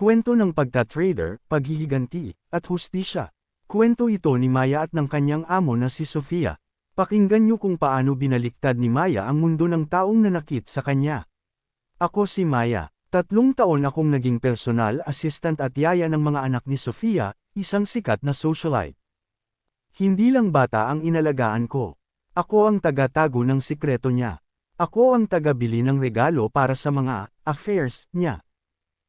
Kwento ng pagta-trader, paghihiganti, at hustisya. Kwento ito ni Maya at ng kanyang amo na si Sofia. Pakinggan niyo kung paano binaliktad ni Maya ang mundo ng taong nanakit sa kanya. Ako si Maya. 3 taon akong naging personal assistant at yaya ng mga anak ni Sofia, isang sikat na socialite. Hindi lang bata ang inalagaan ko. Ako ang taga-tago ng sikreto niya. Ako ang taga-bili ng regalo para sa mga affairs niya.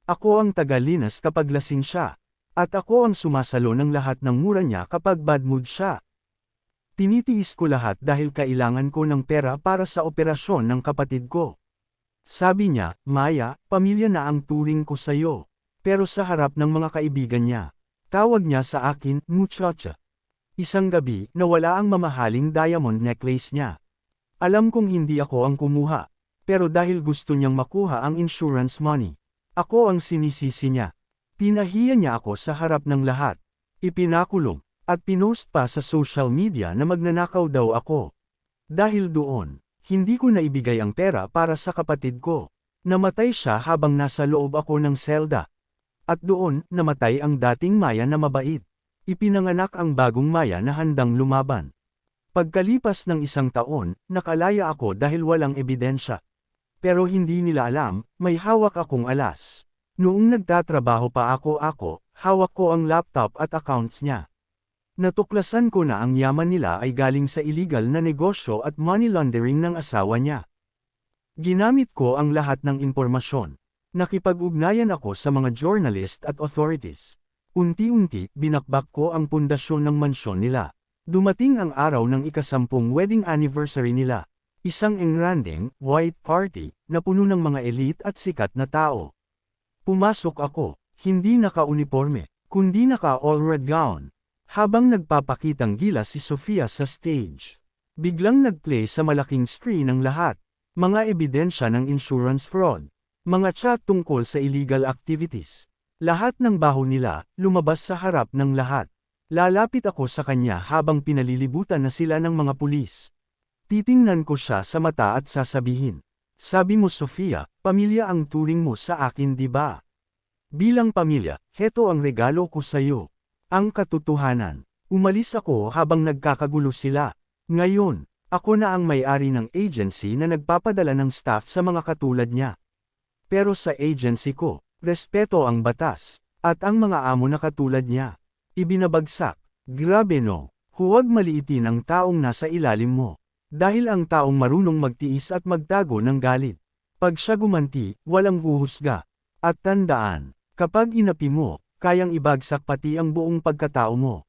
Ako ang taga-linas kapag lasing siya. At ako ang sumasalo ng lahat ng mura niya kapag bad mood siya. Tinitiis ko lahat dahil kailangan ko ng pera para sa operasyon ng kapatid ko. Sabi niya, Maya, pamilya na ang turing ko sa'yo. Pero sa harap ng mga kaibigan niya, tawag niya sa akin, muchacha. Isang gabi, nawala ang mamahaling diamond necklace niya. Alam kong hindi ako ang kumuha. Pero dahil gusto niyang makuha ang insurance money, ako ang sinisisi niya. Pinahiya niya ako sa harap ng lahat. Ipinakulong, at pinost pa sa social media na magnanakaw daw ako. Dahil doon, hindi ko naibigay ang pera para sa kapatid ko. Namatay siya habang nasa loob ako ng selda. At doon, namatay ang dating Maya na mabait. Ipinanganak ang bagong Maya na handang lumaban. Pagkalipas ng 1 taon, nakalaya ako dahil walang ebidensya. Pero hindi nila alam, may hawak akong alas. Noong nagtatrabaho pa ako, hawak ko ang laptop at accounts niya. Natuklasan ko na ang yaman nila ay galing sa illegal na negosyo at money laundering ng asawa niya. Ginamit ko ang lahat ng impormasyon. Nakipag-ugnayan ako sa mga journalist at authorities. Unti-unti, binakbak ko ang pundasyon ng mansyon nila. Dumating ang araw ng ika-10 wedding anniversary nila. Isang engranding, white party, na puno ng mga elite at sikat na tao. Pumasok ako, hindi naka-uniforme, kundi naka-all red gown. Habang nagpapakitang gilas si Sofia sa stage, biglang nag-play sa malaking screen ang lahat. Mga ebidensya ng insurance fraud. Mga chat tungkol sa illegal activities. Lahat ng baho nila, lumabas sa harap ng lahat. Lalapit ako sa kanya habang pinalilibutan na sila ng mga pulis. Titingnan ko siya sa mata at sasabihin, sabi mo Sofia, pamilya ang turing mo sa akin di ba? Bilang pamilya, heto ang regalo ko sa iyo. Ang katotohanan, umalis ako habang nagkakagulo sila. Ngayon, ako na ang may-ari ng agency na nagpapadala ng staff sa mga katulad niya. Pero sa agency ko, respeto ang batas, at ang mga amo na katulad niya. Ibinabagsak, grabe no, huwag maliitin ang taong nasa ilalim mo. Dahil ang taong marunong magtiis at magtago ng galit. Pag siya gumanti, walang huhusga. At tandaan, kapag inapi mo, kayang ibagsak pati ang buong pagkatao mo.